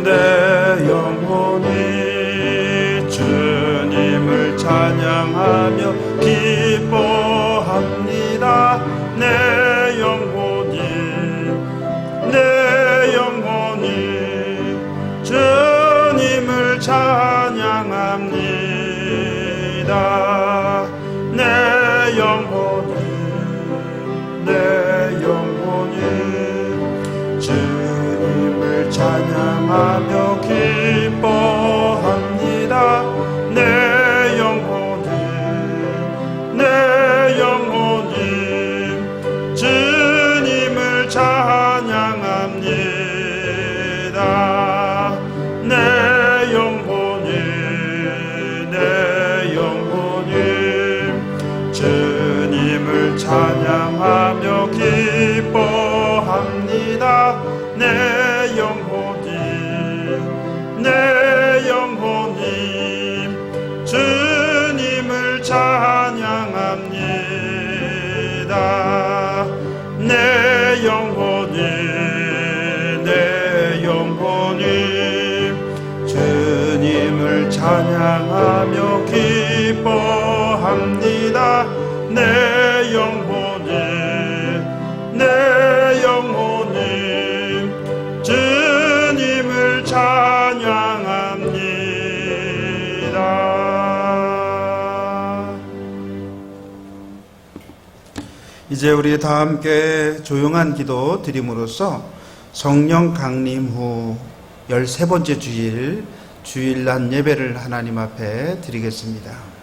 내 영혼이 주님을 찬양하며 기뻐합니다. 내 영혼이 주님을 찬양합니다. 내 영혼이 주님을 찬양하며 기뻐합니다. 내 영혼이 주님을 찬양합니다. 내 영혼이 주님을 찬양하며 기뻐합니다. 내 영혼이 주님을 찬양합니다. 내 영혼이 주님을 찬양하며 기뻐합니다. 내 영혼이 주님을 찬양합니다. 이제 우리 다 함께 조용한 기도 드림으로써 성령 강림 후 13번째 주일날 예배를 하나님 앞에 드리겠습니다.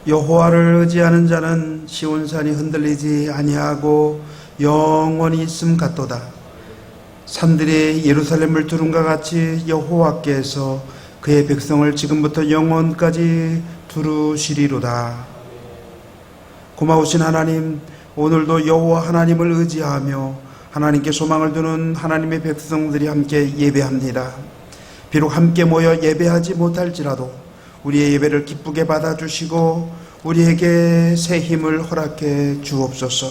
여호와를 의지하는 자는 시온산이 흔들리지 아니하고 영원히 있음 같도다. 산들이 예루살렘을 두른과 같이 여호와께서 그의 백성을 지금부터 영원까지 두루시리로다. 고마우신 하나님, 오늘도 여호와 하나님을 의지하며 하나님께 소망을 두는 하나님의 백성들이 함께 예배합니다. 비록 함께 모여 예배하지 못할지라도 우리의 예배를 기쁘게 받아주시고 우리에게 새 힘을 허락해 주옵소서.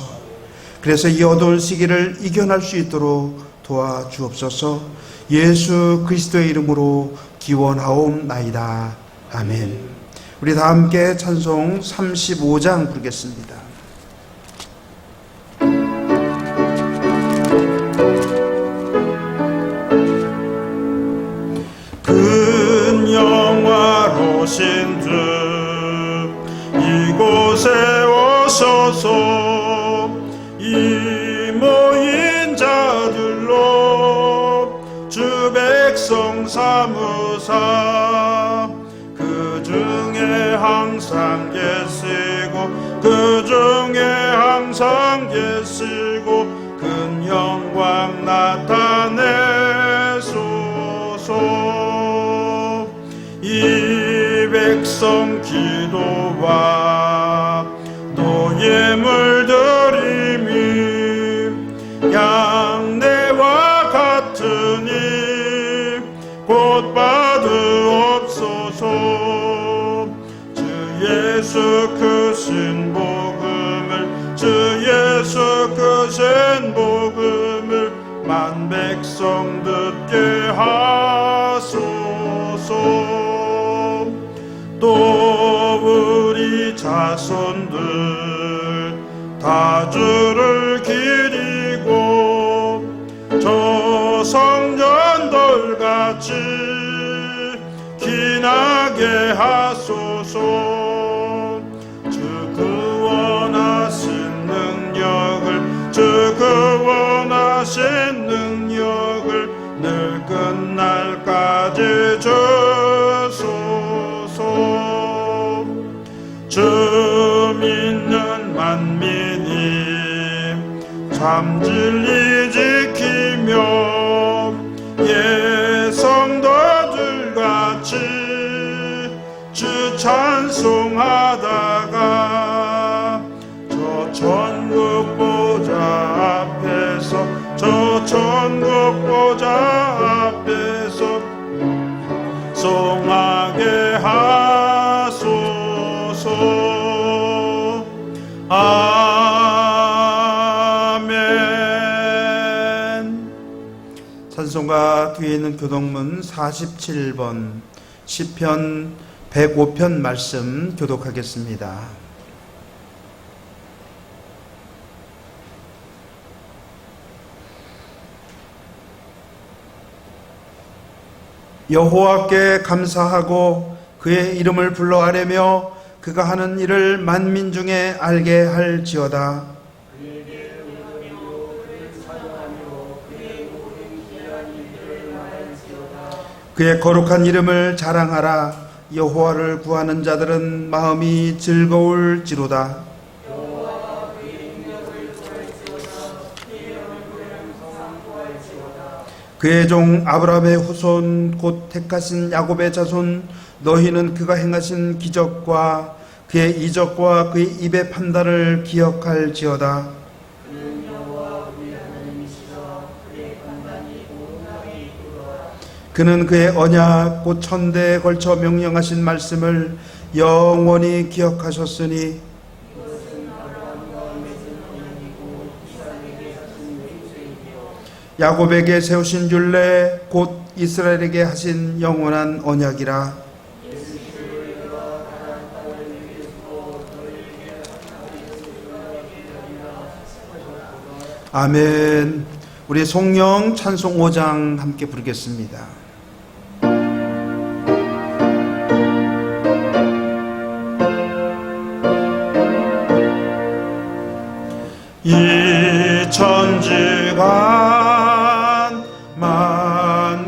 그래서 이 어두운 시기를 이겨낼 수 있도록 도와주옵소서. 예수 그리스도의 이름으로 기원하옵나이다. 아멘. 우리 다 함께 찬송 35장 부르겠습니다. 큰 영화로신 주 이곳에 오셔서 이 모인 자들로 주 백성 삼으사 그 중에 항상 계시고 큰 영광 나타내소서. 이 백성 기도와 노예물 드림이 양내와 같으니 곧 받으옵소서. 주 예수 크신 복음을 만 백성 듣게 하소서. 또 우리 자손들 다 주를 기리고 저 성전돌같이 기나게 하소서. 주 원하신 능력을 늘 끝날까지 주소서. 주 믿는 만민이 참 진리 지키며 예성도들같이 주 찬송하다가 저 천국 보좌 앞에서 저 천국 보좌 앞에서 송하게 하소서. 아멘. 찬송가 뒤에 있는 교독문 47번 시편 105편 말씀 교독하겠습니다. 여호와께 감사하고 그의 이름을 불러 아뢰며 그가 하는 일을 만민 중에 알게 할지어다. 그의 거룩한 이름을 자랑하라. 여호와를 구하는 자들은 마음이 즐거울지로다. 그의 종 아브라함의 후손 곧 택하신 야곱의 자손 너희는 그가 행하신 기적과 그의 이적과 그의 입의 판단을 기억할지어다. 그는 그의 언약 곧 천대에 걸쳐 명령하신 말씀을 영원히 기억하셨으니 야곱에게 세우신 율례 곧 이스라엘에게 하신 영원한 언약이라. 아멘. 우리 송영 찬송 5장 함께 부르겠습니다. 이 천지가 만물들아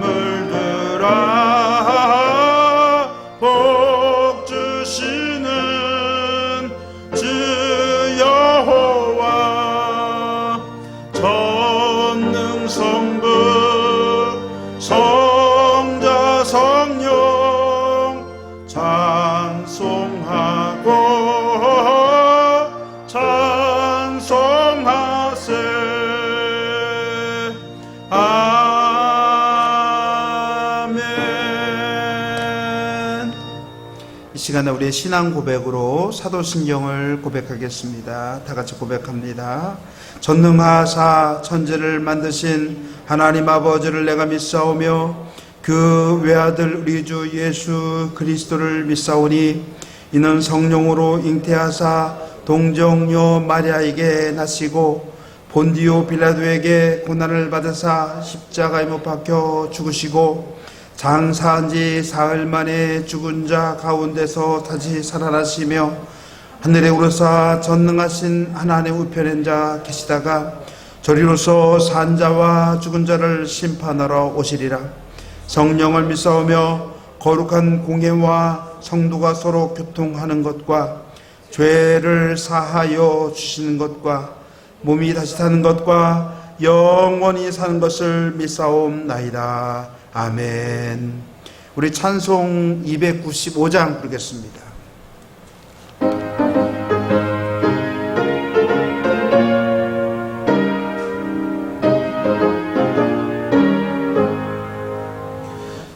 복 주시는 주 여호와 전능 성부 성자 성령 찬송하고 찬송하세. 아멘. 이 시간에 우리의 신앙 고백으로 사도신경을 고백하겠습니다. 다 같이 고백합니다. 전능하사 천지를 만드신 하나님 아버지를 내가 믿사오며 그 외아들 우리 주 예수 그리스도를 믿사오니 이는 성령으로 잉태하사 동정녀 마리아에게 나시고 본디오 빌라도에게 고난을 받으사 십자가에 못 박혀 죽으시고 장사한 지 사흘 만에 죽은 자 가운데서 다시 살아나시며 하늘에 오르사 전능하신 하나님 우편에 자 계시다가 저리로서 산 자와 죽은 자를 심판하러 오시리라. 성령을 믿사오며 거룩한 공회와 성도가 서로 교통하는 것과 죄를 사하여 주시는 것과 몸이 다시 사는 것과 영원히 사는 것을 믿사옵나이다. 아멘. 우리 찬송 295장 부르겠습니다.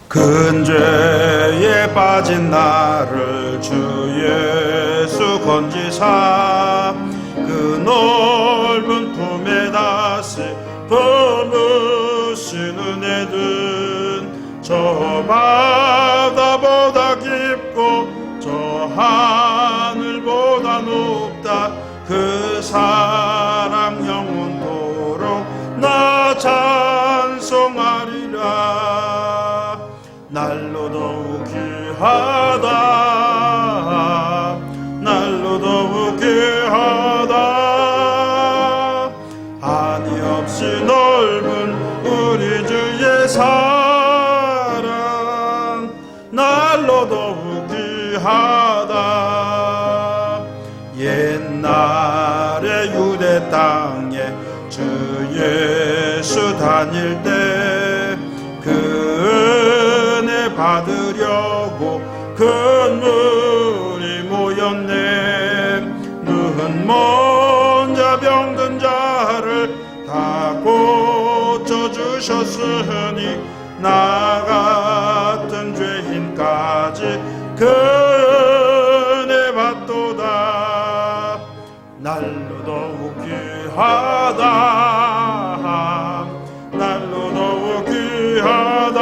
큰 죄에 빠진 나를 주 예수 건지사 그 넓은 품에 다시 품으신 은혜는 저 바다보다 깊고 저 하늘보다 높다. 그 사랑 영원토록 나 찬송하리라. 날로 더욱 귀하다. 날로 더욱 귀하다. 한이 없이 넓은 우리 주의 사랑 날로 더욱 귀하다. 옛날에 유대 땅에 주 예수 다닐 때 그 은혜 받으려고 큰 물이 모였네. 눈 먼저 병든 자를 다 고쳐주셨으니 나 같은 죄인까지 그 은혜 받도다. 날로 더욱 귀하다. 날로 더욱 귀하다.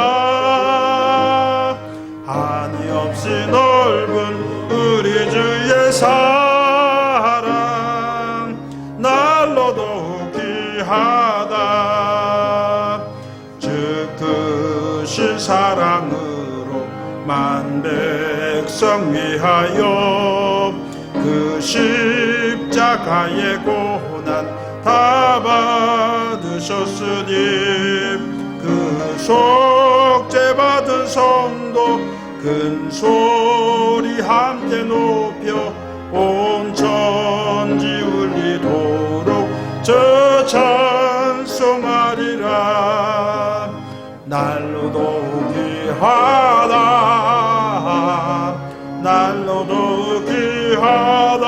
한이 없이 넓은 우리 주의 사랑 날로 더욱 귀하다. 주 크신 사랑으로 만 백성 위하여 그 십자가의 고난 다 받으셨으니 그 속죄 받은 성도 큰 소리 함께 높여 온 천지 울리도록 저 찬송하리라. 날로 더욱 귀하다. 날로 더욱 귀하다.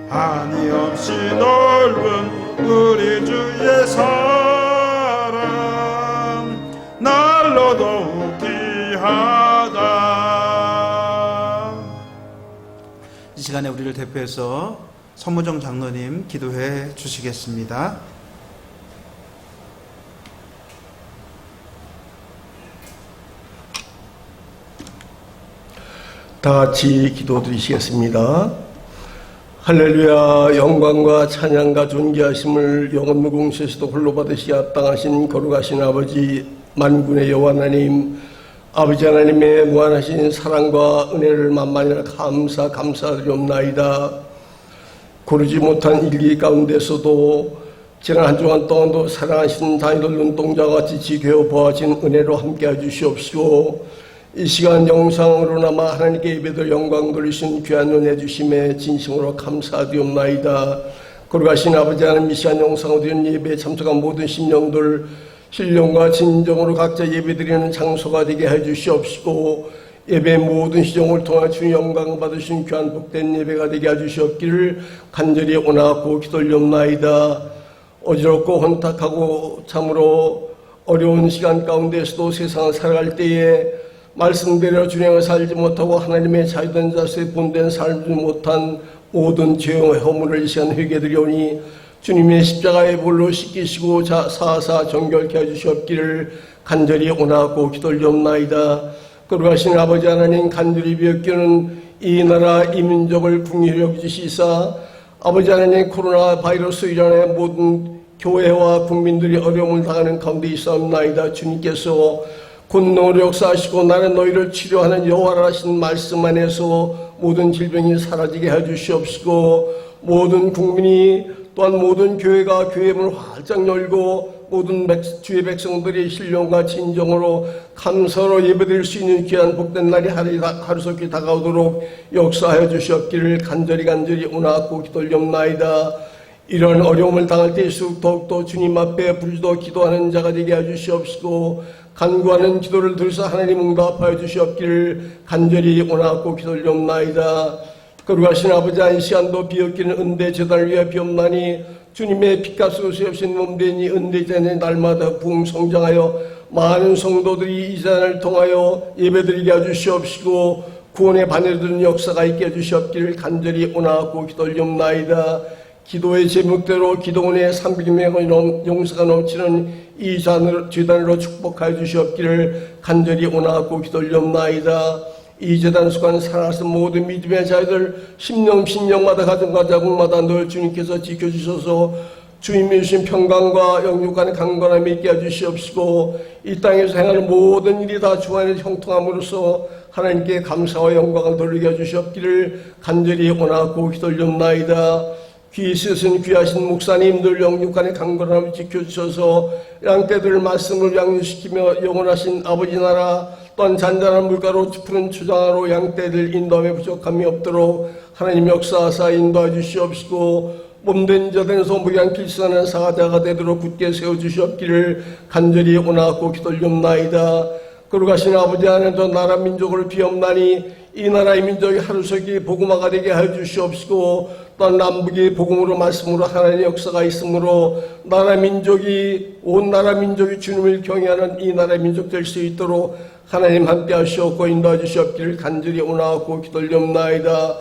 한이 없이 넓은 우리 주의 사랑 날로 더욱 귀하다. 이 시간에 우리를 대표해서 선무정 장로님 기도해 주시겠습니다. 다 같이 기도드리시겠습니다. 할렐루야. 영광과 찬양과 존귀하심을 영원 무궁시에서도 홀로 받으시기 합당하신 거룩하신 아버지 만군의 여호와 하나님, 아버지 하나님의 무한하신 사랑과 은혜를 만만히 감사드리옵나이다. 고르지 못한 일기 가운데서도 지난 한 주간 동안도 사랑하신 다니엘 눈동자와 같이 지켜어 보아진 은혜로 함께해 주시옵시고, 이 시간 영상으로나마 하나님께 예배들 영광 돌리신 귀한 은혜 주심에 진심으로 감사드리옵나이다. 거룩하신 아버지 하나님, 이 시간 영상으로 드리는 예배에 참석한 모든 심령들 신령과 진정으로 각자 예배드리는 장소가 되게 해주시옵시고, 예배 모든 시정을 통해 주님 영광 받으신 귀한 복된 예배가 되게 해주시옵기를 간절히 원하고 기도드리옵나이다. 어지럽고 혼탁하고 참으로 어려운 시간 가운데서도 세상을 살아갈 때에 말씀대로 준행을 살지 못하고 하나님의 자유된 자세에 본된 살지 못한 모든 죄와 허물을 이 시간 회개드리오니 주님의 십자가의 볼로 씻기시고 사사 정결케 해주시옵기를 간절히 원하고 기도드리옵나이다. 거룩하신 아버지 하나님, 간절히 비었기는 이 나라 이 민족을 긍휼히 여기시사 아버지 하나님, 코로나 바이러스 이전에 모든 교회와 국민들이 어려움을 당하는 가운데 있사옵나이다. 주님께서 권능으로 역사하시고 나는 너희를 치료하는 여호와라 하신 말씀 안에서 모든 질병이 사라지게 해주시옵시고, 모든 국민이 또한 모든 교회가 교회 문을 활짝 열고 모든 주의 백성들이 신령과 진정으로 감사로 예배드릴 수 있는 귀한 복된 날이 하루속히 다가오도록 역사하여 주시옵기를 간절히 원하고 기도드리옵나이다. 이런 어려움을 당할 때일수록 더욱더 주님 앞에 부르짖어 기도하는 자가 되게 해주시옵시고, 간구하는 기도를 들으사 하나님 응답하여 주시옵기를 간절히 원하고 기도드리옵나이다. 거룩하신 아버지, 한 시간도 비었기는 은대 제단을 위해 비옵나니 주님의 피값으로 세우신 몸된 이 은대 제단의 날마다 부흥성장하여 많은 성도들이 이 제단을 통하여 예배드리게 해주시옵시고 구원의 바늘을 드는 역사가 있게 해주시옵기를 간절히 원하고 기도드리옵나이다. 기도의 제목대로 기도원의 300명의 용서가 넘치는 이 재단으로 축복하여 주시옵기를 간절히 원하고 기도드리옵나이다. 이 재단 수관 살아서 모든 믿음의 자들 심령마다 가정과 자국마다 늘 주님께서 지켜주셔서 주님이 주신 평강과 영육간의 강건함이 있게 해주시옵시고, 이 땅에서 행하는 모든 일이 다 주 안에 형통함으로써 하나님께 감사와 영광을 돌리게 해주시옵기를 간절히 원하고 기도드리옵나이다. 귀 있으신 귀하신 목사님들 영육간의 강건함을 지켜주셔서 양떼들 말씀을 양육시키며 영원하신 아버지 나라 또한 잔잔한 물가로 푸른 초장으로 양떼를 인도함에 부족함이 없도록 하나님 역사하사 인도해 주시옵시고 몸된 자된 소무양 필사는 사자가 되도록 굳게 세워주시옵기를 간절히 원하고 기도리옵나이다. 거룩하신 아버지 하나님, 나라 민족을 비옵나니 이 나라의 민족이 하루속히 복음화가 되게 하여 주시옵시고 또한 남북이 복음으로 말씀으로 하나님의 역사가 있으므로 나라 민족이 온 나라 민족이 주님을 경외하는 이 나라의 민족 될 수 있도록 하나님 함께 하시옵고 인도해 주시옵기를 간절히 원하고 기도리옵나이다.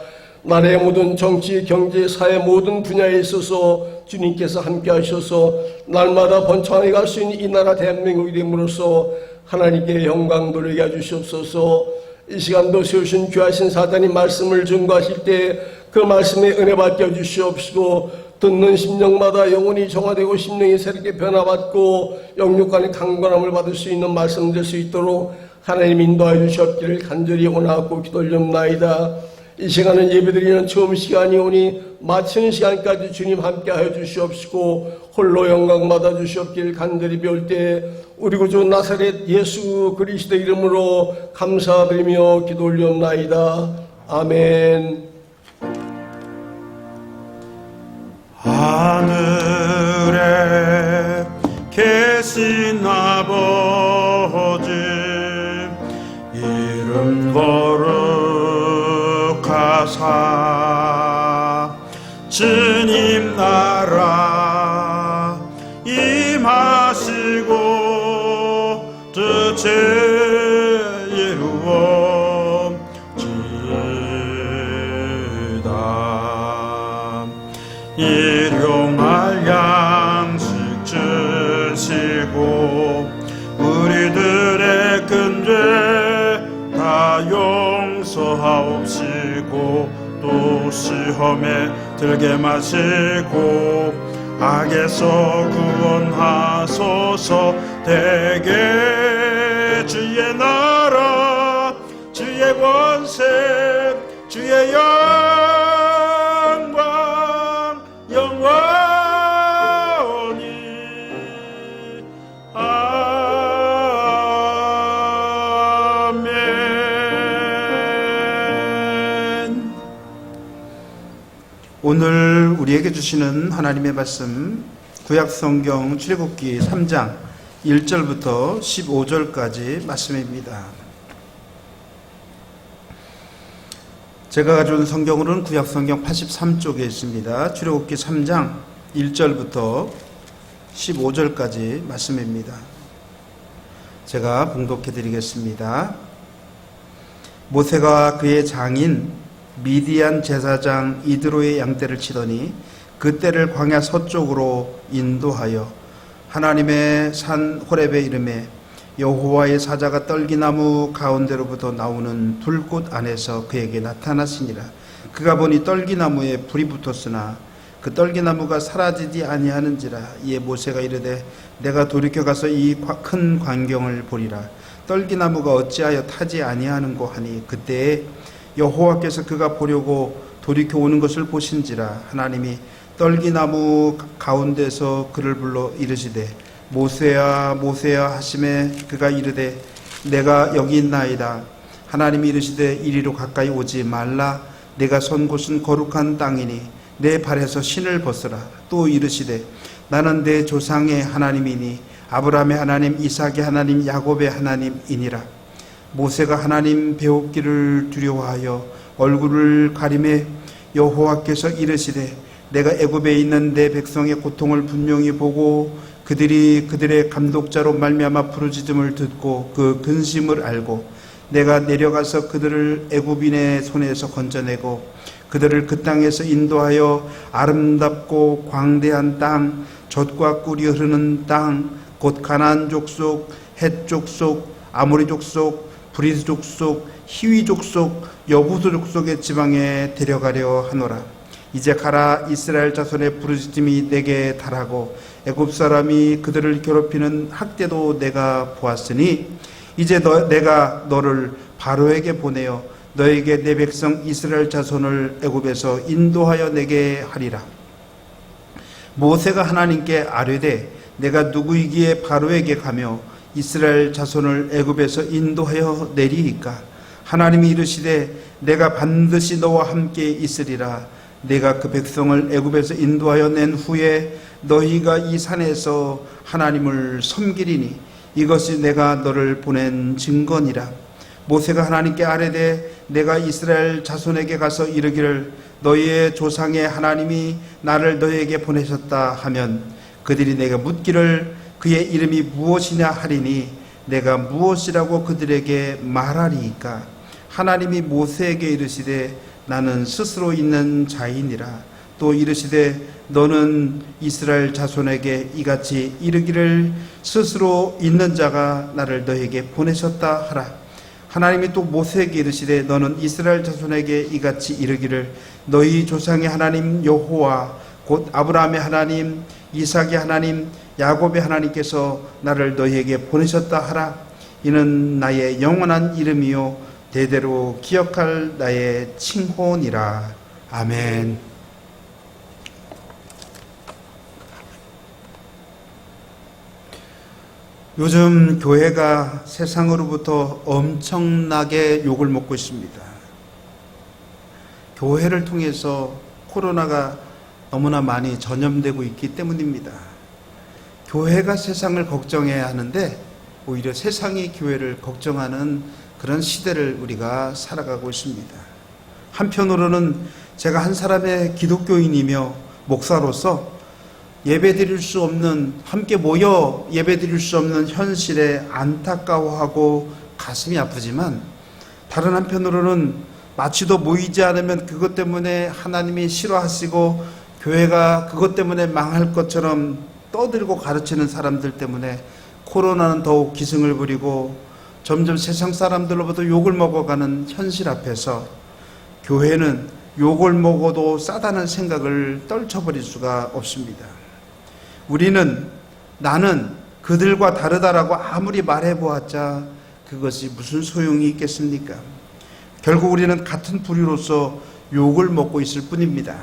나라의 모든 정치, 경제, 사회 모든 분야에 있어서 주님께서 함께 하셔서 날마다 번창하게 갈 수 있는 이 나라 대한민국이 됨으로써 하나님께 영광 돌리게 해주시옵소서. 이 시간도 세우신 귀하신 사단이 말씀을 증거하실 때 그 말씀에 은혜 받게 해주시옵시고 듣는 심령마다 영혼이 정화되고 심령이 새롭게 변화받고 영육간의 강건함을 받을 수 있는 말씀 될 수 있도록 하나님 인도하여 주시옵기를 간절히 원하고 기도리옵나이다. 이 시간은 예배드리는 처음 시간이오니 마치는 시간까지 주님 함께하여 주시옵시고 홀로 영광 받아 주시옵기를 간절히 배울 때 우리 구주 나사렛 예수 그리스도 이름으로 감사드리며 기도 올리옵나이다. 아멘. 하늘에 계신 아버지 이름 거룩하사 주님 나라 임하시고 뜻을 이루옵시다. 일용할 양식 주시고 우리들의 큰 죄 다 용서하옵시고 또 시험에 들게 마시고 악에서 구원하소서. 대개 주의 나라 주의 권세 주의 영광 영원히 아멘. 오늘 우리에게 주시는 하나님의 말씀 구약성경 출애굽기 3장 1절부터 15절까지 말씀입니다. 제가 가져온 성경으로는 구약성경 83쪽에 있습니다. 출애굽기 3장 1절부터 15절까지 말씀입니다. 제가 봉독해 드리겠습니다. 모세가 그의 장인 미디안 제사장 이드로의 양떼를 치더니 그 떼를 광야 서쪽으로 인도하여 하나님의 산 호렙에 이르매 여호와의 사자가 떨기나무 가운데로부터 나오는 불꽃 안에서 그에게 나타나시니라. 그가 보니 떨기나무에 불이 붙었으나 그 떨기나무가 사라지지 아니하는지라. 이에 모세가 이르되 내가 돌이켜 가서 이 큰 광경을 보리라. 떨기나무가 어찌하여 타지 아니하는고 하니 그때에 여호와께서 그가 보려고 돌이켜 오는 것을 보신지라. 하나님이 떨기나무 가운데서 그를 불러 이르시되 모세야 모세야 하심에 그가 이르되 내가 여기 있나이다. 하나님이 이르시되 이리로 가까이 오지 말라. 내가 선 곳은 거룩한 땅이니 내 발에서 신을 벗으라. 또 이르시되 나는 내 조상의 하나님이니 아브라함의 하나님 이삭의 하나님 야곱의 하나님이니라. 모세가 하나님 배웠기를 두려워하여 얼굴을 가리매 여호와께서 이르시되 내가 애굽에 있는 내 백성의 고통을 분명히 보고 그들이 그들의 감독자로 말미암아 부르짖음을 듣고 그 근심을 알고 내가 내려가서 그들을 애굽인의 손에서 건져내고 그들을 그 땅에서 인도하여 아름답고 광대한 땅 젖과 꿀이 흐르는 땅 곧 가나안 족속 헷 족속 아모리 족속 브리스 족속 히위 족속 여부수 족속의 지방에 데려가려 하노라. 이제 가라. 이스라엘 자손의 부르짖음이 내게 달하고 애굽 사람이 그들을 괴롭히는 학대도 내가 보았으니 이제 내가 너를 바로에게 보내어 너에게 내 백성 이스라엘 자손을 애굽에서 인도하여 내게 하리라. 모세가 하나님께 아뢰되 내가 누구이기에 바로에게 가며 이스라엘 자손을 애굽에서 인도하여 내리이까? 하나님이 이르시되 내가 반드시 너와 함께 있으리라. 내가 그 백성을 애굽에서 인도하여 낸 후에 너희가 이 산에서 하나님을 섬기리니 이것이 내가 너를 보낸 증거니라. 모세가 하나님께 아뢰되 내가 이스라엘 자손에게 가서 이르기를 너희의 조상의 하나님이 나를 너희에게 보내셨다 하면 그들이 내가 묻기를 그의 이름이 무엇이냐 하리니 내가 무엇이라고 그들에게 말하리이까? 하나님이 모세에게 이르시되 나는 스스로 있는 자이니라. 또 이르시되 너는 이스라엘 자손에게 이같이 이르기를 스스로 있는 자가 나를 너에게 보내셨다 하라. 하나님이 또 모세에게 이르시되 너는 이스라엘 자손에게 이같이 이르기를 너희 조상의 하나님 여호와 곧 아브라함의 하나님 이삭의 하나님 야곱의 하나님께서 나를 너희에게 보내셨다 하라. 이는 나의 영원한 이름이요 대대로 기억할 나의 칭호니라. 아멘. 요즘 교회가 세상으로부터 엄청나게 욕을 먹고 있습니다. 교회를 통해서 코로나가 너무나 많이 전염되고 있기 때문입니다. 교회가 세상을 걱정해야 하는데 오히려 세상이 교회를 걱정하는 그런 시대를 우리가 살아가고 있습니다. 한편으로는 제가 한 사람의 기독교인이며 목사로서 예배드릴 수 없는, 함께 모여 예배드릴 수 없는 현실에 안타까워하고 가슴이 아프지만 다른 한편으로는 마치도 모이지 않으면 그것 때문에 하나님이 싫어하시고 교회가 그것 때문에 망할 것처럼 떠들고 가르치는 사람들 때문에 코로나는 더욱 기승을 부리고 점점 세상 사람들로부터 욕을 먹어가는 현실 앞에서 교회는 욕을 먹어도 싸다는 생각을 떨쳐버릴 수가 없습니다. 나는 그들과 다르다라고 아무리 말해보았자 그것이 무슨 소용이 있겠습니까? 결국 우리는 같은 부류로서 욕을 먹고 있을 뿐입니다.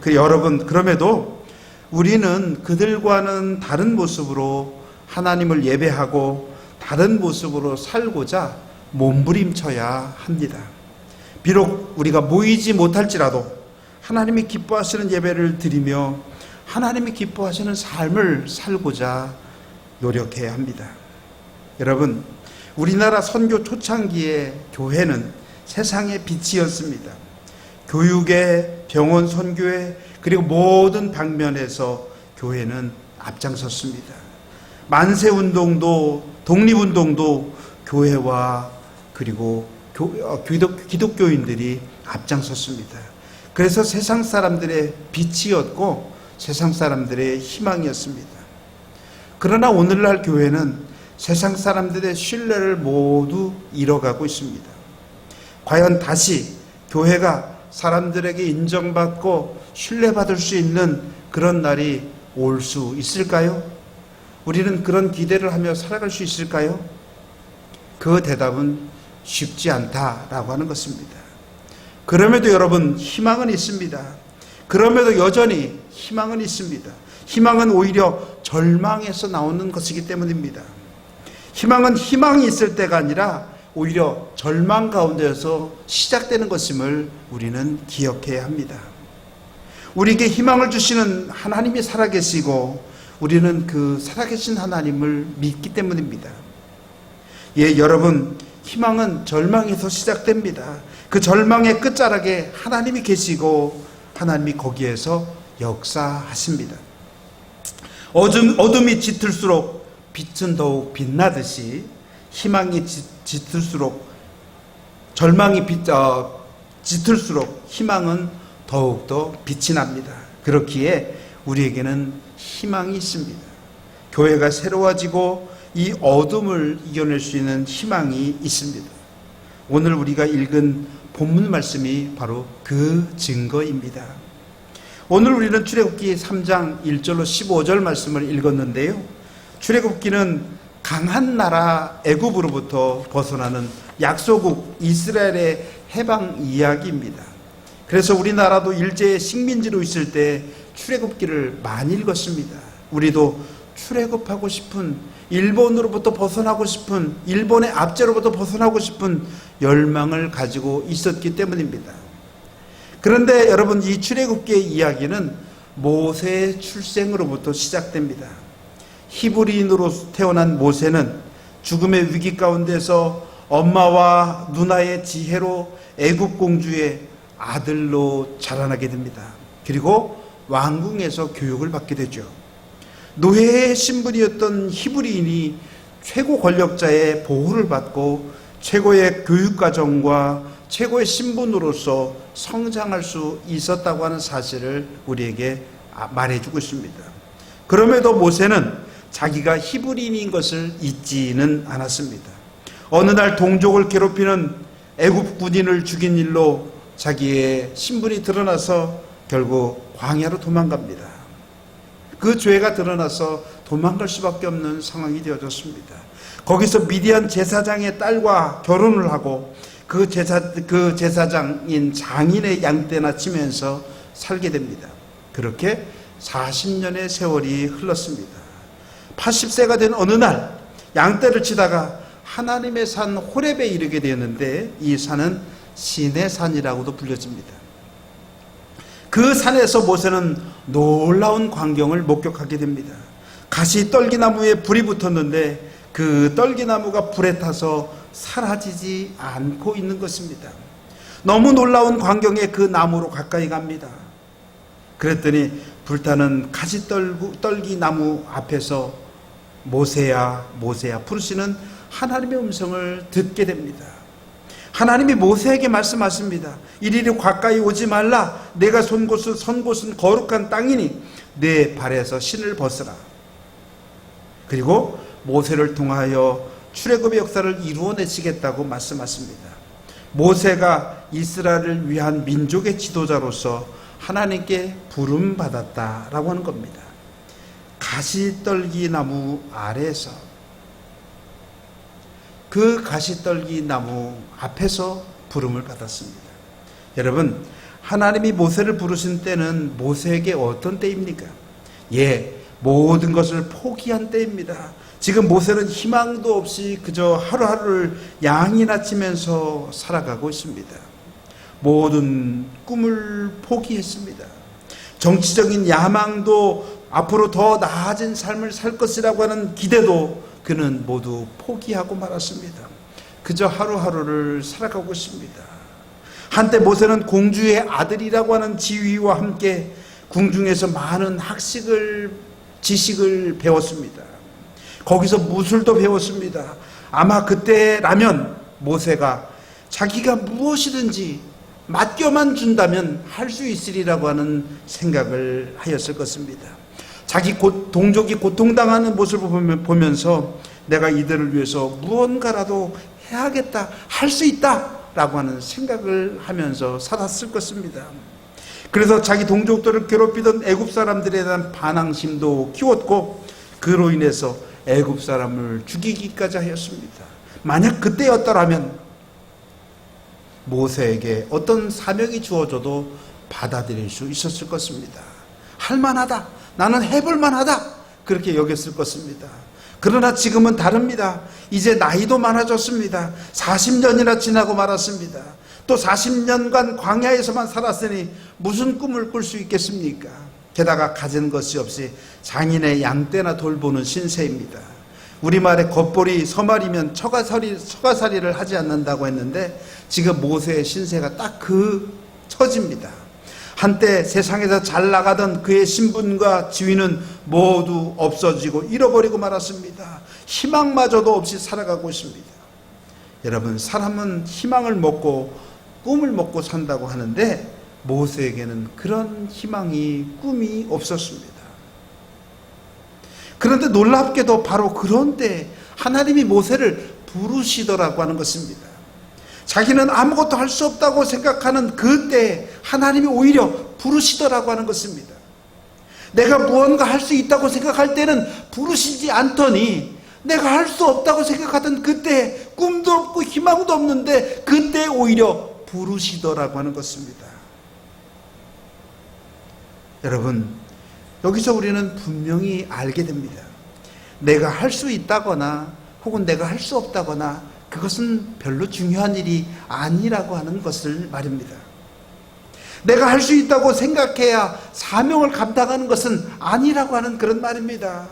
여러분, 그럼에도 우리는 그들과는 다른 모습으로 하나님을 예배하고 다른 모습으로 살고자 몸부림쳐야 합니다. 비록 우리가 모이지 못할지라도 하나님이 기뻐하시는 예배를 드리며 하나님이 기뻐하시는 삶을 살고자 노력해야 합니다. 여러분, 우리나라 선교 초창기에 교회는 세상의 빛이었습니다. 교육에, 병원 선교에, 그리고 모든 방면에서 교회는 앞장섰습니다. 만세운동도 독립운동도 교회와 그리고 기독교인들이 앞장섰습니다. 그래서 세상 사람들의 빛이었고 세상 사람들의 희망이었습니다. 그러나 오늘날 교회는 세상 사람들의 신뢰를 모두 잃어가고 있습니다. 과연 다시 교회가 사람들에게 인정받고 신뢰받을 수 있는 그런 날이 올 수 있을까요? 우리는 그런 기대를 하며 살아갈 수 있을까요? 그 대답은 쉽지 않다라고 하는 것입니다. 그럼에도 여러분, 희망은 있습니다. 그럼에도 여전히 희망은 있습니다. 희망은 오히려 절망에서 나오는 것이기 때문입니다. 희망은 희망이 있을 때가 아니라 오히려 절망 가운데서 시작되는 것임을 우리는 기억해야 합니다. 우리에게 희망을 주시는 하나님이 살아계시고 우리는 그 살아계신 하나님을 믿기 때문입니다. 예, 여러분, 희망은 절망에서 시작됩니다. 그 절망의 끝자락에 하나님이 계시고 하나님이 거기에서 역사하십니다. 어둠이 짙을수록 빛은 더욱 빛나듯이 희망이 짙을수록 절망이 짙을수록 희망은 더욱더 빛이 납니다. 그렇기에 우리에게는 희망이 있습니다. 교회가 새로워지고 이 어둠을 이겨낼 수 있는 희망이 있습니다. 오늘 우리가 읽은 본문 말씀이 바로 그 증거입니다. 오늘 우리는 출애굽기 3장 1절로 15절 말씀을 읽었는데요. 출애굽기는 강한 나라 애굽으로부터 벗어나는 약소국 이스라엘의 해방 이야기입니다. 그래서 우리나라도 일제의 식민지로 있을 때 출애굽기를 많이 읽었습니다. 우리도 출애굽하고 싶은, 일본으로부터 벗어나고 싶은, 일본의 압제로부터 벗어나고 싶은 열망을 가지고 있었기 때문입니다. 그런데 여러분, 이 출애굽기의 이야기는 모세의 출생으로부터 시작됩니다. 히브리인으로 태어난 모세는 죽음의 위기 가운데서 엄마와 누나의 지혜로 애굽 공주의 아들로 자라나게 됩니다. 그리고 왕궁에서 교육을 받게 되죠. 노예의 신분이었던 히브리인이 최고 권력자의 보호를 받고 최고의 교육과정과 최고의 신분으로서 성장할 수 있었다고 하는 사실을 우리에게 말해주고 있습니다. 그럼에도 모세는 자기가 히브리인인 것을 잊지는 않았습니다. 어느 날 동족을 괴롭히는 애굽 군인을 죽인 일로 자기의 신분이 드러나서 결국 광야로 도망갑니다. 그 죄가 드러나서 도망갈 수밖에 없는 상황이 되어졌습니다. 거기서 미디안 제사장의 딸과 결혼을 하고 그 제사장인 장인의 양떼나 치면서 살게 됩니다. 그렇게 40년의 세월이 흘렀습니다. 80세가 된 어느 날 양떼를 치다가 하나님의 산 호렙에 이르게 되었는데, 이 산은 신의 산이라고도 불려집니다. 그 산에서 모세는 놀라운 광경을 목격하게 됩니다. 가시 떨기나무에 불이 붙었는데 그 떨기나무가 불에 타서 사라지지 않고 있는 것입니다. 너무 놀라운 광경에 그 나무로 가까이 갑니다. 그랬더니 불타는 가시 떨기나무 앞에서 모세야 모세야 부르시는 하나님의 음성을 듣게 됩니다. 하나님이 모세에게 말씀하십니다. 이리로 가까이 오지 말라. 내가 선 곳은 거룩한 땅이니 내 발에서 신을 벗으라. 그리고 모세를 통하여 출애굽의 역사를 이루어내시겠다고 말씀하십니다. 모세가 이스라엘을 위한 민족의 지도자로서 하나님께 부름받았다라고 하는 겁니다. 가시떨기 나무 아래에서, 그 가시떨기 나무 앞에서 부름을 받았습니다. 여러분, 하나님이 모세를 부르신 때는 모세에게 어떤 때입니까? 모든 것을 포기한 때입니다. 지금 모세는 희망도 없이 그저 하루하루를 양이나 치면서 살아가고 있습니다. 모든 꿈을 포기했습니다. 정치적인 야망도, 앞으로 더 나아진 삶을 살 것이라고 하는 기대도 그는 모두 포기하고 말았습니다. 그저 하루하루를 살아가고 있습니다. 한때 모세는 공주의 아들이라고 하는 지위와 함께 궁중에서 많은 지식을 배웠습니다. 거기서 무술도 배웠습니다. 아마 그때라면 모세가 자기가 무엇이든지 맡겨만 준다면 할 수 있으리라고 하는 생각을 하였을 것입니다. 자기 동족이 고통당하는 모습을 보면서 내가 이들을 위해서 무언가라도 해야겠다, 할 수 있다 라고 하는 생각을 하면서 살았을 것입니다. 그래서 자기 동족들을 괴롭히던 애굽 사람들에 대한 반항심도 키웠고, 그로 인해서 애굽 사람을 죽이기까지 하였습니다. 만약 그때였더라면 모세에게 어떤 사명이 주어져도 받아들일 수 있었을 것입니다. 할만하다, 나는 해볼만하다, 그렇게 여겼을 것입니다. 그러나 지금은 다릅니다. 이제 나이도 많아졌습니다. 40년이나 지나고 말았습니다. 또 40년간 광야에서만 살았으니 무슨 꿈을 꿀 수 있겠습니까? 게다가 가진 것이 없이 장인의 양떼나 돌보는 신세입니다. 우리말에 겉보리 서말이면 처가살이를 하지 않는다고 했는데, 지금 모세의 신세가 딱 그 처지입니다. 한때 세상에서 잘 나가던 그의 신분과 지위는 모두 없어지고 잃어버리고 말았습니다. 희망마저도 없이 살아가고 있습니다. 여러분, 사람은 희망을 먹고 꿈을 먹고 산다고 하는데 모세에게는 그런 희망이, 꿈이 없었습니다. 그런데 놀랍게도 바로 그런 때 하나님이 모세를 부르시더라고 하는 것입니다. 자기는 아무것도 할 수 없다고 생각하는 그때 하나님이 오히려 부르시더라고 하는 것입니다. 내가 무언가 할 수 있다고 생각할 때는 부르시지 않더니, 내가 할 수 없다고 생각하던 그때, 꿈도 없고 희망도 없는데 그때 오히려 부르시더라고 하는 것입니다. 여러분, 여기서 우리는 분명히 알게 됩니다. 내가 할 수 있다거나 혹은 내가 할 수 없다거나 그것은 별로 중요한 일이 아니라고 하는 것을 말입니다. 내가 할 수 있다고 생각해야 사명을 감당하는 것은 아니라고 하는 그런 말입니다.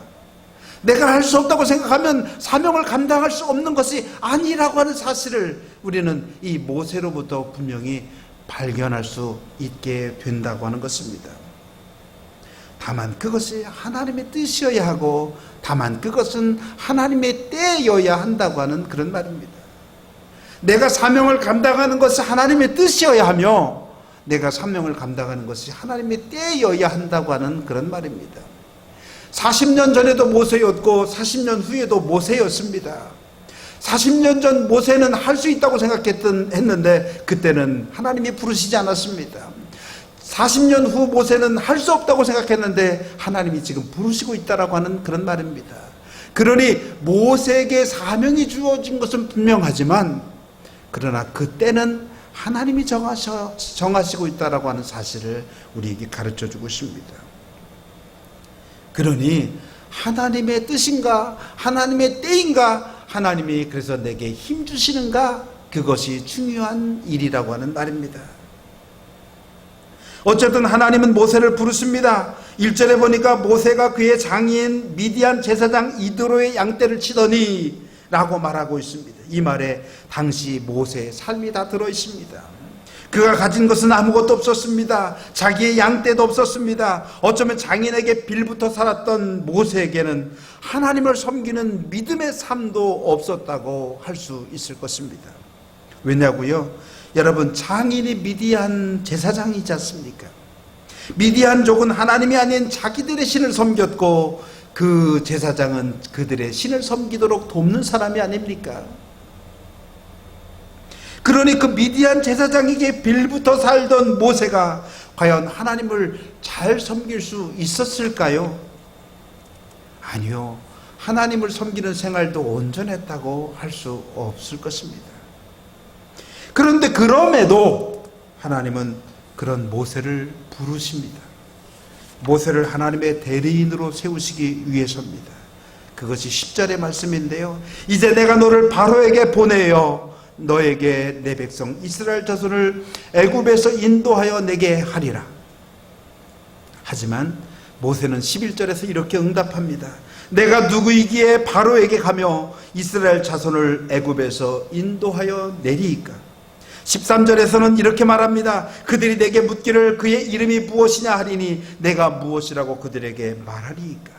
내가 할 수 없다고 생각하면 사명을 감당할 수 없는 것이 아니라고 하는 사실을 우리는 이 모세로부터 분명히 발견할 수 있게 된다고 하는 것입니다. 다만 그것이 하나님의 뜻이어야 하고 다만 그것은 하나님의 때여야 한다고 하는 그런 말입니다. 내가 사명을 감당하는 것이 하나님의 뜻이어야 하며 내가 사명을 감당하는 것이 하나님의 때여야 한다고 하는 그런 말입니다. 40년 전에도 모세였고 40년 후에도 모세였습니다. 40년 전 모세는 할 수 있다고 했는데 그때는 하나님이 부르시지 않았습니다. 40년 후 모세는 할 수 없다고 생각했는데 하나님이 지금 부르시고 있다라고 하는 그런 말입니다. 그러니 모세에게 사명이 주어진 것은 분명하지만 그러나 그때는 하나님이 정하시고 있다라고 하는 사실을 우리에게 가르쳐 주고 있습니다. 그러니 하나님의 뜻인가 하나님의 때인가 하나님이 그래서 내게 힘 주시는가 그것이 중요한 일이라고 하는 말입니다. 어쨌든 하나님은 모세를 부르십니다. 1절에 보니까 모세가 그의 장인 미디안 제사장 이드로의 양떼를 치더니 라고 말하고 있습니다. 이 말에 당시 모세의 삶이 다 들어있습니다. 그가 가진 것은 아무것도 없었습니다. 자기의 양떼도 없었습니다. 어쩌면 장인에게 빌부터 살았던 모세에게는 하나님을 섬기는 믿음의 삶도 없었다고 할 수 있을 것입니다. 왜냐고요? 여러분, 장인이 미디안 제사장이지 않습니까? 미디안족은 하나님이 아닌 자기들의 신을 섬겼고 그 제사장은 그들의 신을 섬기도록 돕는 사람이 아닙니까? 그러니 그 미디안 제사장에게 빌부터 살던 모세가 과연 하나님을 잘 섬길 수 있었을까요? 아니요. 하나님을 섬기는 생활도 온전했다고 할 수 없을 것입니다. 그런데 그럼에도 하나님은 그런 모세를 부르십니다. 모세를 하나님의 대리인으로 세우시기 위해서입니다. 그것이 10절의 말씀인데요. 이제 내가 너를 바로에게 보내어 너에게 내 백성 이스라엘 자손을 애굽에서 인도하여 내게 하리라. 하지만 모세는 11절에서 이렇게 응답합니다. 내가 누구이기에 바로에게 가며 이스라엘 자손을 애굽에서 인도하여 내리이까. 13절에서는 이렇게 말합니다. 그들이 내게 묻기를 그의 이름이 무엇이냐 하리니 내가 무엇이라고 그들에게 말하리이까.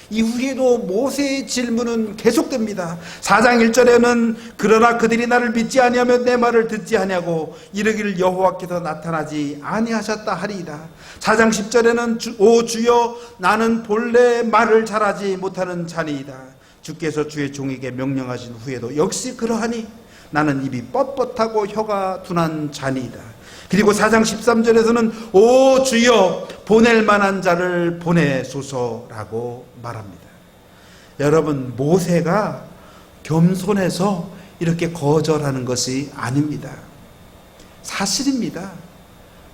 이후에도 모세의 질문은 계속됩니다. 4장 1절에는 그러나 그들이 나를 믿지 아니하며 내 말을 듣지 아니하고 이르기를 여호와께서 나타나지 아니하셨다 하리이다. 4장 10절에는 오 주여 나는 본래 말을 잘하지 못하는 자니이다. 주께서 주의 종에게 명령하신 후에도 역시 그러하니 나는 입이 뻣뻣하고 혀가 둔한 자니이다. 그리고 4장 13절에서는 오 주여 보낼 만한 자를 보내소서라고 말합니다. 여러분, 모세가 겸손해서 이렇게 거절하는 것이 아닙니다. 사실입니다.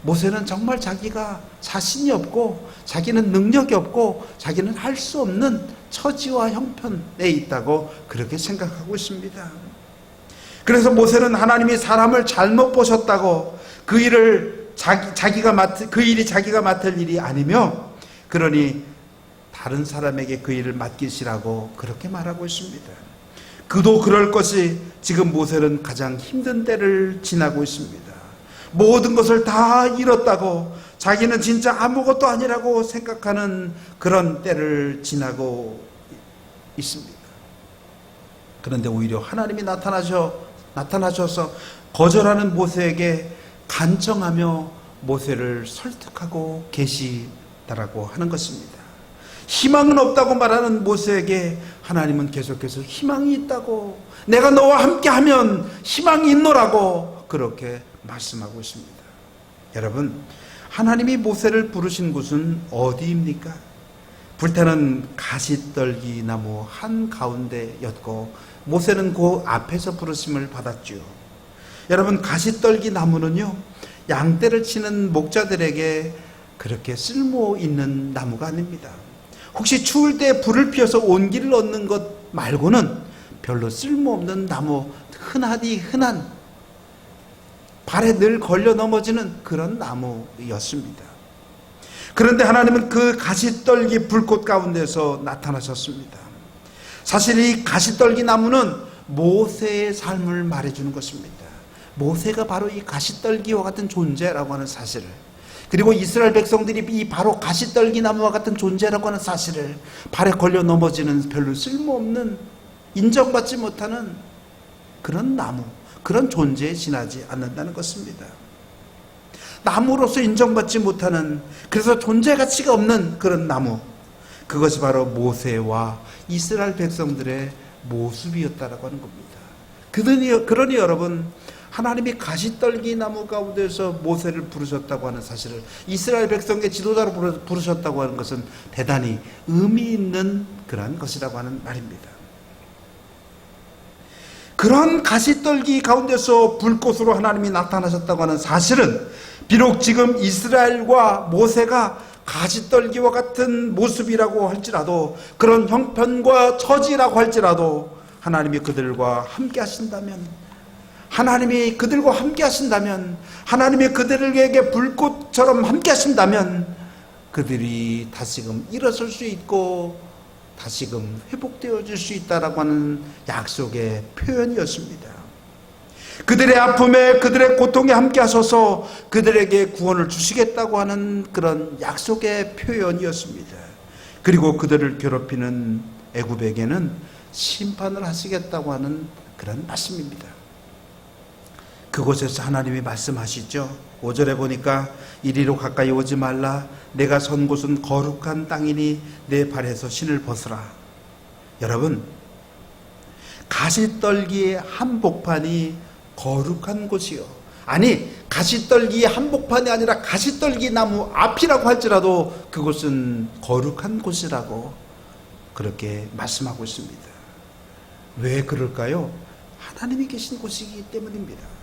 모세는 정말 자기가 자신이 없고 자기는 능력이 없고 자기는 할 수 없는 처지와 형편에 있다고 그렇게 생각하고 있습니다. 그래서 모세는 하나님이 사람을 잘못 보셨다고 그 일을 그 일이 자기가 맡을 일이 아니며 그러니 다른 사람에게 그 일을 맡기시라고 그렇게 말하고 있습니다. 그도 그럴 것이 지금 모세는 가장 힘든 때를 지나고 있습니다. 모든 것을 다 잃었다고 자기는 진짜 아무것도 아니라고 생각하는 그런 때를 지나고 있습니다. 그런데 오히려 하나님이 나타나셔서 거절하는 모세에게 간청하며 모세를 설득하고 계시다라고 하는 것입니다. 희망은 없다고 말하는 모세에게 하나님은 계속해서 희망이 있다고, 내가 너와 함께하면 희망이 있노라고 그렇게 말씀하고 있습니다. 여러분, 하나님이 모세를 부르신 곳은 어디입니까? 불타는 가시떨기 나무 한가운데였고 모세는 그 앞에서 부르심을 받았죠. 여러분, 가시떨기 나무는요, 양떼를 치는 목자들에게 그렇게 쓸모 있는 나무가 아닙니다. 혹시 추울 때 불을 피워서 온기를 얻는 것 말고는 별로 쓸모없는 나무, 흔한 발에 늘 걸려 넘어지는 그런 나무였습니다. 그런데 하나님은 그 가시떨기 불꽃 가운데서 나타나셨습니다. 사실 이 가시떨기 나무는 모세의 삶을 말해주는 것입니다. 모세가 바로 이 가시떨기와 같은 존재라고 하는 사실을, 그리고 이스라엘 백성들이 이 바로 가시떨기 나무와 같은 존재라고 하는 사실을, 발에 걸려 넘어지는 별로 쓸모없는, 인정받지 못하는 그런 나무, 그런 존재에 지나지 않는다는 것입니다. 나무로서 인정받지 못하는, 그래서 존재 가치가 없는 그런 나무, 그것이 바로 모세와 이스라엘 백성들의 모습이었다라고 하는 겁니다. 그러니 여러분, 하나님이 가시떨기 나무 가운데서 모세를 부르셨다고 하는 사실을, 이스라엘 백성의 지도자로 부르셨다고 하는 것은 대단히 의미 있는 그러한 것이라고 하는 말입니다. 그런 가시떨기 가운데서 불꽃으로 하나님이 나타나셨다고 하는 사실은, 비록 지금 이스라엘과 모세가 가시떨기와 같은 모습이라고 할지라도, 그런 형편과 처지라고 할지라도, 하나님이 그들과 함께 하신다면, 하나님이 그들과 함께 하신다면, 하나님이 그들에게 불꽃처럼 함께 하신다면, 그들이 다시금 일어설 수 있고 다시금 회복되어질 수 있다라고 하는 약속의 표현이었습니다. 그들의 아픔에, 그들의 고통에 함께 하셔서 그들에게 구원을 주시겠다고 하는 그런 약속의 표현이었습니다. 그리고 그들을 괴롭히는 애굽에게는 심판을 하시겠다고 하는 그런 말씀입니다. 그곳에서 하나님이 말씀하시죠. 5절에 보니까 이리로 가까이 오지 말라. 내가 선 곳은 거룩한 땅이니 내 발에서 신을 벗으라. 여러분, 가시떨기의 한복판이 거룩한 곳이요, 아니 가시떨기의 한복판이 아니라 가시떨기 나무 앞이라고 할지라도 그곳은 거룩한 곳이라고 그렇게 말씀하고 있습니다. 왜 그럴까요? 하나님이 계신 곳이기 때문입니다.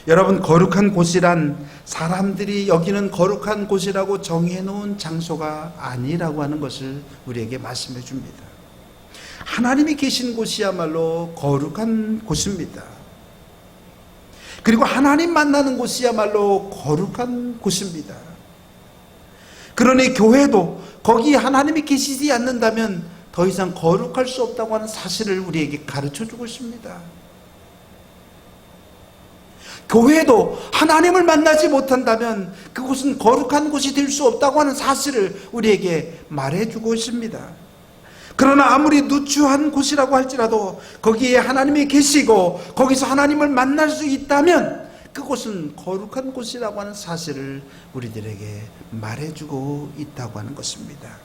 여러분, 거룩한 곳이란 사람들이 여기는 거룩한 곳이라고 정해놓은 장소가 아니라고 하는 것을 우리에게 말씀해 줍니다. 하나님이 계신 곳이야말로 거룩한 곳입니다. 그리고 하나님 만나는 곳이야말로 거룩한 곳입니다. 그러니 교회도 거기 하나님이 계시지 않는다면 더 이상 거룩할 수 없다고 하는 사실을 우리에게 가르쳐 주고 있습니다. 교회도 하나님을 만나지 못한다면 그곳은 거룩한 곳이 될 수 없다고 하는 사실을 우리에게 말해주고 있습니다. 그러나 아무리 누추한 곳이라고 할지라도 거기에 하나님이 계시고 거기서 하나님을 만날 수 있다면 그곳은 거룩한 곳이라고 하는 사실을 우리들에게 말해주고 있다고 하는 것입니다.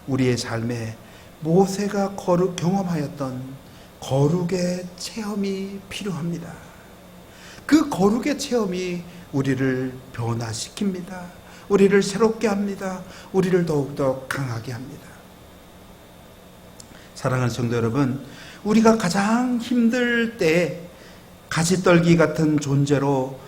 우리의 삶에 모세가 경험하였던 거룩의 체험이 필요합니다. 그 거룩의 체험이 우리를 변화시킵니다. 우리를 새롭게 합니다. 우리를 더욱더 강하게 합니다. 사랑하는 성도 여러분, 우리가 가장 힘들 때 가시떨기 같은 존재로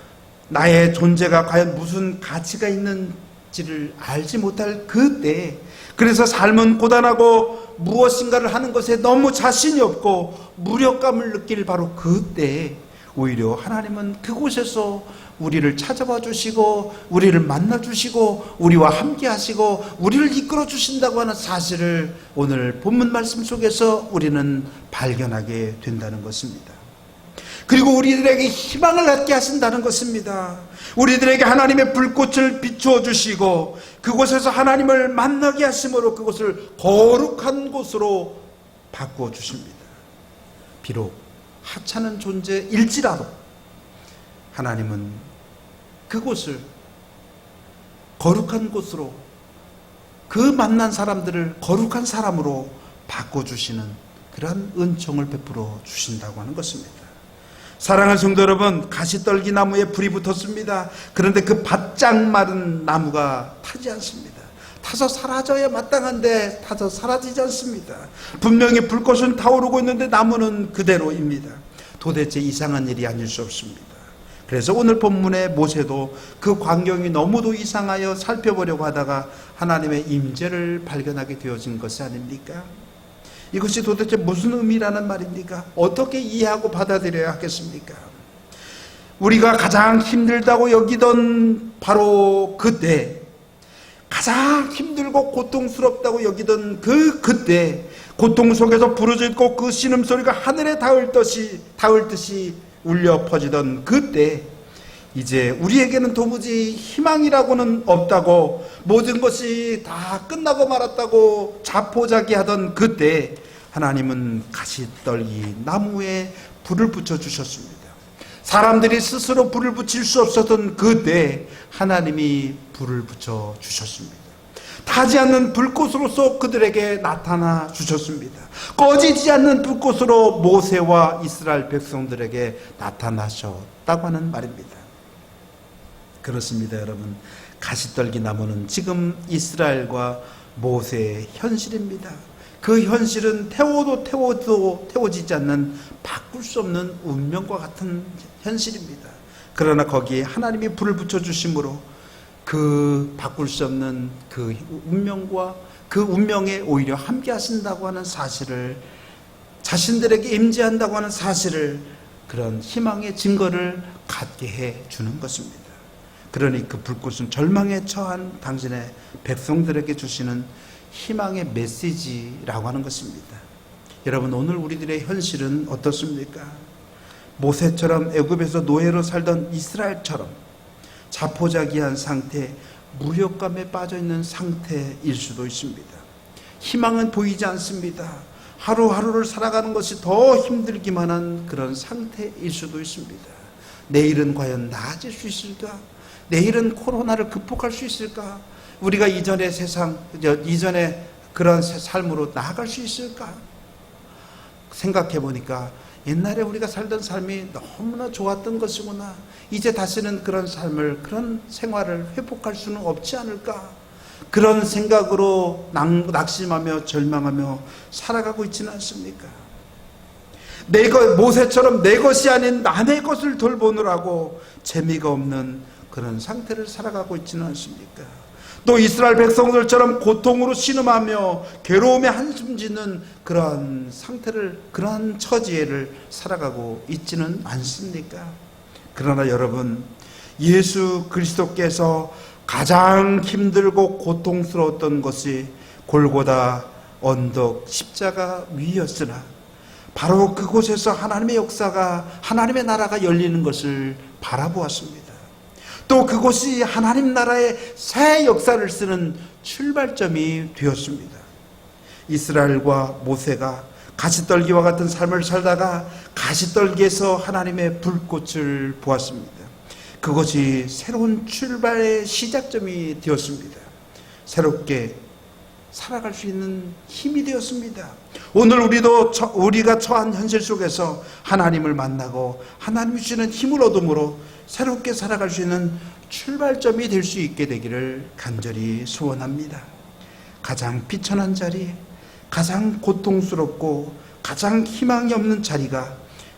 나의 존재가 과연 무슨 가치가 있는지를 알지 못할 그때, 그래서 삶은 고단하고 무엇인가를 하는 것에 너무 자신이 없고 무력감을 느낄 바로 그때 오히려 하나님은 그곳에서 우리를 찾아와 주시고 우리를 만나 주시고 우리와 함께 하시고 우리를 이끌어 주신다고 하는 사실을 오늘 본문 말씀 속에서 우리는 발견하게 된다는 것입니다. 그리고 우리들에게 희망을 갖게 하신다는 것입니다. 우리들에게 하나님의 불꽃을 비추어 주시고 그곳에서 하나님을 만나게 하심으로 그곳을 거룩한 곳으로 바꾸어 주십니다. 비록 하찮은 존재일지라도 하나님은 그곳을 거룩한 곳으로, 그 만난 사람들을 거룩한 사람으로 바꿔주시는 그러한 은총을 베풀어 주신다고 하는 것입니다. 사랑하는 성도 여러분, 가시떨기 나무에 불이 붙었습니다. 그런데 그 바짝 마른 나무가 타지 않습니다. 타서 사라져야 마땅한데 타서 사라지지 않습니다. 분명히 불꽃은 타오르고 있는데 나무는 그대로입니다. 도대체 이상한 일이 아닐 수 없습니다. 그래서 오늘 본문의 모세도 그 광경이 너무도 이상하여 살펴보려고 하다가 하나님의 임재를 발견하게 되어진 것이 아닙니까? 이것이 도대체 무슨 의미라는 말입니까? 어떻게 이해하고 받아들여야 하겠습니까? 우리가 가장 힘들다고 여기던 바로 그때, 가장 힘들고 고통스럽다고 여기던 그때 고통 속에서 부르짖고 그 신음소리가 하늘에 닿을 듯이 울려 퍼지던 그때, 이제 우리에게는 도무지 희망이라고는 없다고, 모든 것이 다 끝나고 말았다고 자포자기하던 그때 하나님은 가시떨기 나무에 불을 붙여주셨습니다. 사람들이 스스로 불을 붙일 수 없었던 그때 하나님이 불을 붙여주셨습니다. 타지 않는 불꽃으로서 그들에게 나타나 주셨습니다. 꺼지지 않는 불꽃으로 모세와 이스라엘 백성들에게 나타나셨다고 하는 말입니다. 그렇습니다, 여러분. 가시떨기 나무는 지금 이스라엘과 모세의 현실입니다. 그 현실은 태워도 태워지지 않는 바꿀 수 없는 운명과 같은 현실입니다. 그러나 거기에 하나님이 불을 붙여주심으로 그 바꿀 수 없는 그 운명과 그 운명에 오히려 함께 하신다고 하는 사실을, 자신들에게 임재한다고 하는 사실을, 그런 희망의 증거를 갖게 해 주는 것입니다. 그러니 그 불꽃은 절망에 처한 당신의 백성들에게 주시는 희망의 메시지라고 하는 것입니다. 여러분, 오늘 우리들의 현실은 어떻습니까? 모세처럼 애굽에서 노예로 살던 이스라엘처럼 자포자기한 상태, 무력감에 빠져있는 상태일 수도 있습니다. 희망은 보이지 않습니다. 하루하루를 살아가는 것이 더 힘들기만 한 그런 상태일 수도 있습니다. 내일은 과연 나아질 수 있을까? 내일은 코로나를 극복할 수 있을까? 우리가 이전의 이전의 그런 삶으로 나아갈 수 있을까? 생각해 보니까 옛날에 우리가 살던 삶이 너무나 좋았던 것이구나. 이제 다시는 그런 삶을, 그런 생활을 회복할 수는 없지 않을까? 그런 생각으로 낙심하며 절망하며 살아가고 있지는 않습니까? 모세처럼 내 것이 아닌 남의 것을 돌보느라고 재미가 없는 그런 상태를 살아가고 있지는 않습니까? 또 이스라엘 백성들처럼 고통으로 신음하며 괴로움에 한숨 짓는 그러한 상태를, 그러한 처지를 살아가고 있지는 않습니까? 그러나 여러분, 예수 그리스도께서 가장 힘들고 고통스러웠던 것이 골고다 언덕 십자가 위였으나 바로 그곳에서 하나님의 역사가, 하나님의 나라가 열리는 것을 바라보았습니다. 또 그곳이 하나님 나라의 새 역사를 쓰는 출발점이 되었습니다. 이스라엘과 모세가 가시떨기와 같은 삶을 살다가 가시떨기에서 하나님의 불꽃을 보았습니다. 그것이 새로운 출발의 시작점이 되었습니다. 새롭게 살아갈 수 있는 힘이 되었습니다. 오늘 우리가 처한 현실 속에서 하나님을 만나고 하나님이 주시는 힘을 얻음으로 새롭게 살아갈 수 있는 출발점이 될 수 있게 되기를 간절히 소원합니다. 가장 비천한 자리, 가장 고통스럽고 가장 희망이 없는 자리가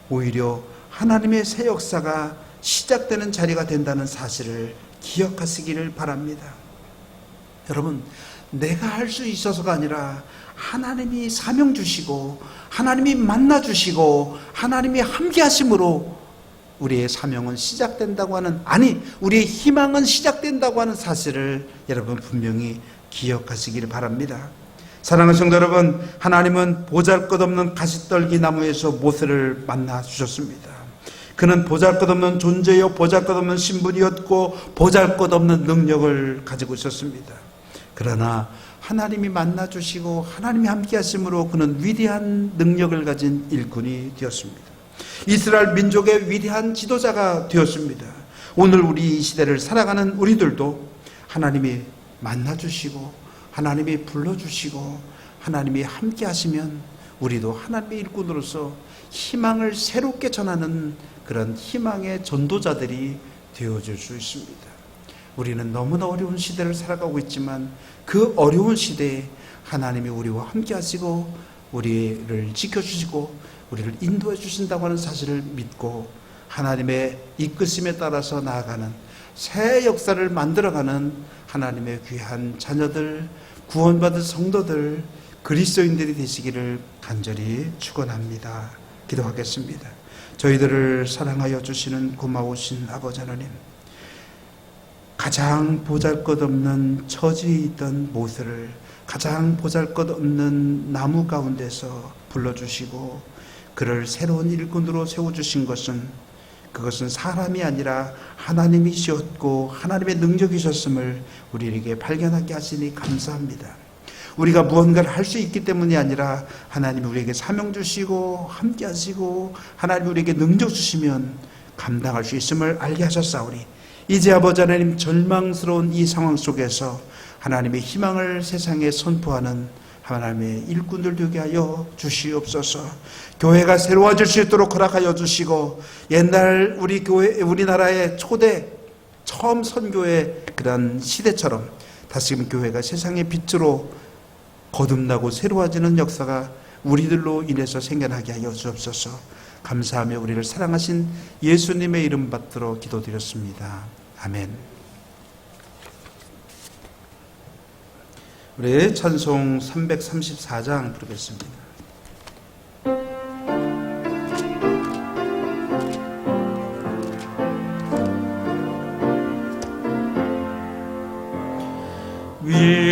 오히려 하나님의 새 역사가 시작되는 자리가 된다는 사실을 기억하시기를 바랍니다. 여러분, 내가 할 수 있어서가 아니라 하나님이 사명 주시고 하나님이 만나 주시고 하나님이 함께 하심으로 우리의 사명은 시작된다고 하는, 아니 우리의 희망은 시작된다고 하는 사실을 여러분 분명히 기억하시기를 바랍니다. 사랑하는 성도 여러분, 하나님은 보잘것없는 가시떨기 나무에서 모세를 만나 주셨습니다. 그는 보잘것없는 존재요, 보잘것없는 신분이었고 보잘것없는 능력을 가지고 있었습니다. 그러나 하나님이 만나 주시고 하나님이 함께 하심으로 그는 위대한 능력을 가진 일꾼이 되었습니다. 이스라엘 민족의 위대한 지도자가 되었습니다. 오늘 우리 이 시대를 살아가는 우리들도 하나님이 만나 주시고 하나님이 불러주시고 하나님이 함께 하시면 우리도 하나님의 일꾼으로서 희망을 새롭게 전하는 그런 희망의 전도자들이 되어줄 수 있습니다. 우리는 너무나 어려운 시대를 살아가고 있지만 그 어려운 시대에 하나님이 우리와 함께 하시고 우리를 지켜주시고 우리를 인도해 주신다고 하는 사실을 믿고 하나님의 이끄심에 따라서 나아가는 새 역사를 만들어가는 하나님의 귀한 자녀들, 구원받은 성도들, 그리스도인들이 되시기를 간절히 축원합니다. 기도하겠습니다. 저희들을 사랑하여 주시는 고마우신 아버지 하나님, 가장 보잘것없는 처지에 있던 모세를 가장 보잘것없는 나무 가운데서 불러주시고 그를 새로운 일꾼으로 세워주신 그것은 사람이 아니라 하나님이셨고 하나님의 능력이셨음을 우리에게 발견하게 하시니 감사합니다. 우리가 무언가를 할 수 있기 때문이 아니라 하나님이 우리에게 사명 주시고 함께 하시고 하나님이 우리에게 능력 주시면 감당할 수 있음을 알게 하셨사오니 이제 아버지 하나님, 절망스러운 이 상황 속에서 하나님의 희망을 세상에 선포하는 하나님의 일꾼들 되게 하여 주시옵소서. 교회가 새로워질 수 있도록 허락하여 주시고 옛날 우리나라의 처음 선교의 그런 시대처럼 다시금 교회가 세상의 빛으로 거듭나고 새로워지는 역사가 우리들로 인해서 생겨나게 하여 주옵소서. 감사하며 우리를 사랑하신 예수님의 이름 받들어 기도드렸습니다. 아멘. 우리 찬송 334장 부르겠습니다.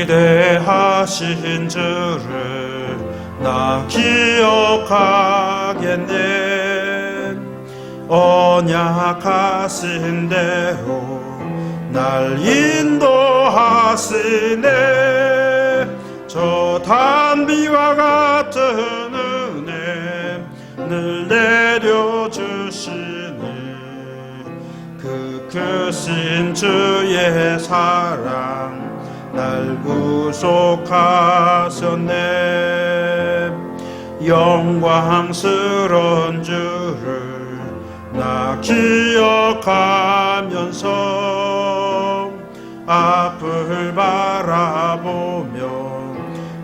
위대하신 주를 나 기억하겠네. 언약하신 대로 날 인도하시네. 저 단비와 같은 은혜 늘 내려주시네. 그 크신 주의 사랑 날 구속하셨네. 영광스러운 주를 나 기억하면서 앞을 바라보며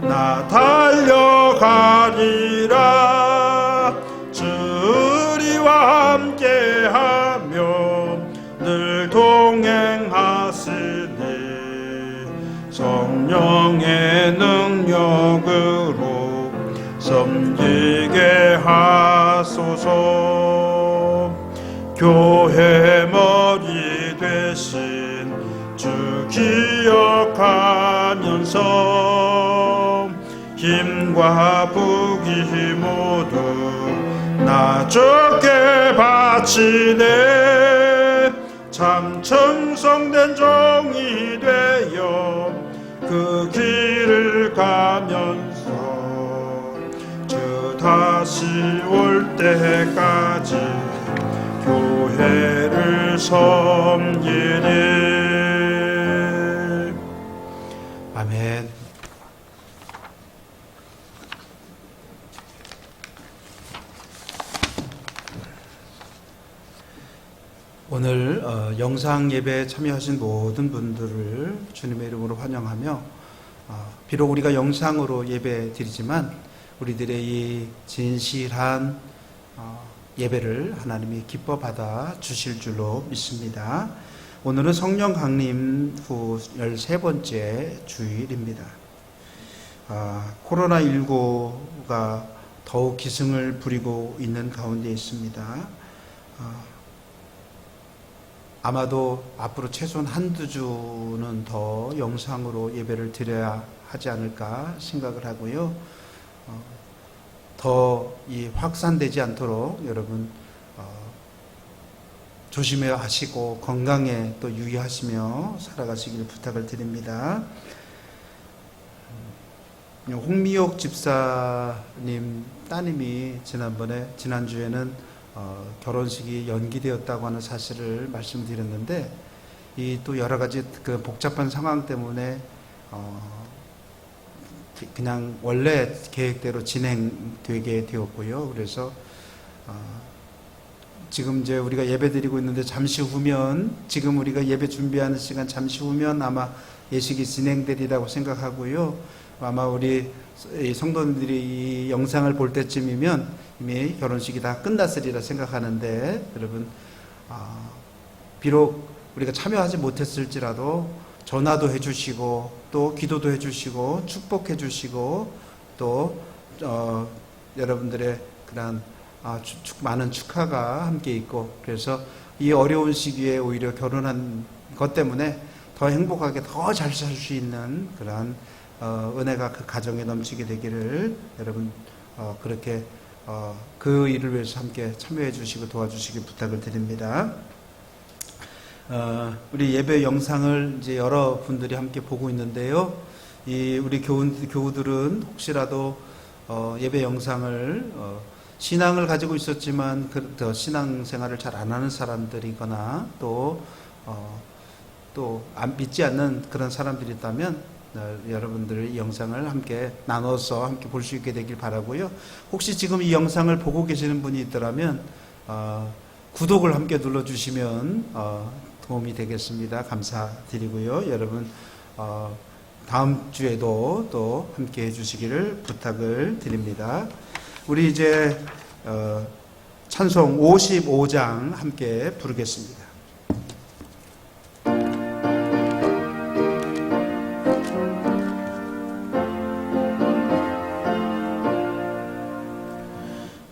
나 달려가리라. 주리와 함께하며 늘 동행하시네. 성령의 능력으로 섬기게 하소서. 교회 머리 되신 주 기억하면서 힘과 북이 모두 나 주께 바치네. 참 충성된 종이 되어 그 길을 가면서 주 다시 올 때까지 교회를 섬기리. 아멘. 오늘 영상 예배에 참여하신 모든 분들을 주님의 이름으로 환영하며 비록 우리가 영상으로 예배 드리지만 우리들의 이 진실한 예배를 하나님이 기뻐 받아 주실 줄로 믿습니다. 오늘은 성령 강림 후 13번째 주일입니다. 코로나19가 더욱 기승을 부리고 있는 가운데 있습니다. 아마도 앞으로 최소한 한두 주는 더 영상으로 예배를 드려야 하지 않을까 생각을 하고요. 더 이 확산되지 않도록 여러분 조심해야 하시고 건강에 또 유의하시며 살아가시길 부탁을 드립니다. 홍미옥 집사님 따님이 지난주에는 결혼식이 연기되었다고 하는 사실을 말씀드렸는데 이 또 여러 가지 그 복잡한 상황 때문에 그냥 원래 계획대로 진행되게 되었고요. 그래서 지금 이제 우리가 예배 드리고 있는데 잠시 후면 지금 우리가 예배 준비하는 시간 잠시 후면 아마 예식이 진행되리라고 생각하고요. 아마 우리 이 성도님들이 이 영상을 볼 때쯤이면 이미 결혼식이 다 끝났으리라 생각하는데, 여러분, 비록 우리가 참여하지 못했을지라도 전화도 해주시고 또 기도도 해주시고 축복해 주시고 또 여러분들의 그런 많은 축하가 함께 있고, 그래서 이 어려운 시기에 오히려 결혼한 것 때문에 더 행복하게 더 잘 살 수 있는 그런 은혜가 그 가정에 넘치게 되기를 여러분 그렇게 그 일을 위해서 함께 참여해 주시고 도와주시길 부탁을 드립니다. 우리 예배 영상을 이제 여러분들이 함께 보고 있는데요. 이 우리 교우들은 혹시라도 예배 영상을 신앙을 가지고 있었지만 신앙 생활을 잘 안 하는 사람들이거나 또 안 믿지 않는 그런 사람들이 있다면 여러분들 이 영상을 함께 나눠서 함께 볼 수 있게 되길 바라고요. 혹시 지금 이 영상을 보고 계시는 분이 있더라면 구독을 함께 눌러주시면 도움이 되겠습니다. 감사드리고요. 여러분 다음 주에도 또 함께 해주시기를 부탁을 드립니다. 우리 이제 찬송 55장 함께 부르겠습니다.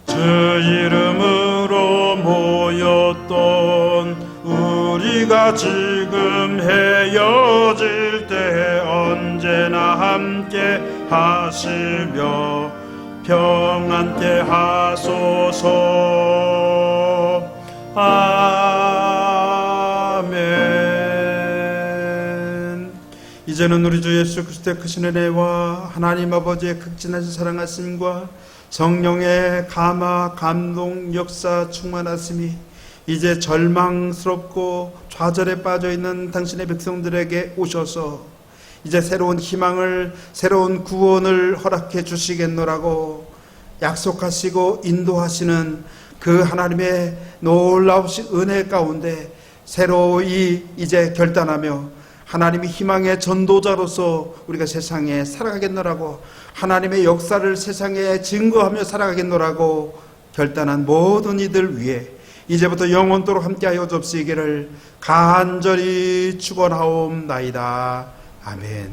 주 이름으로 모였던 우리가 지금 헤어질 때 언제나 함께 하시며 평안케 하소서. 아멘. 이제는 우리 주 예수 그리스도의 크신 은혜와 하나님 아버지의 극진하신 사랑하심과 성령의 감화, 감동, 역사 충만하심이 이제 절망스럽고 좌절에 빠져있는 당신의 백성들에게 오셔서 이제 새로운 희망을, 새로운 구원을 허락해 주시겠노라고 약속하시고 인도하시는 그 하나님의 놀라우신 은혜 가운데 새로이 이제 결단하며 하나님이 희망의 전도자로서 우리가 세상에 살아가겠노라고, 하나님의 역사를 세상에 증거하며 살아가겠노라고 결단한 모든 이들 위해 이제부터 영원토록 함께하여 줍시기를 간절히 축원하옵나이다. 아멘.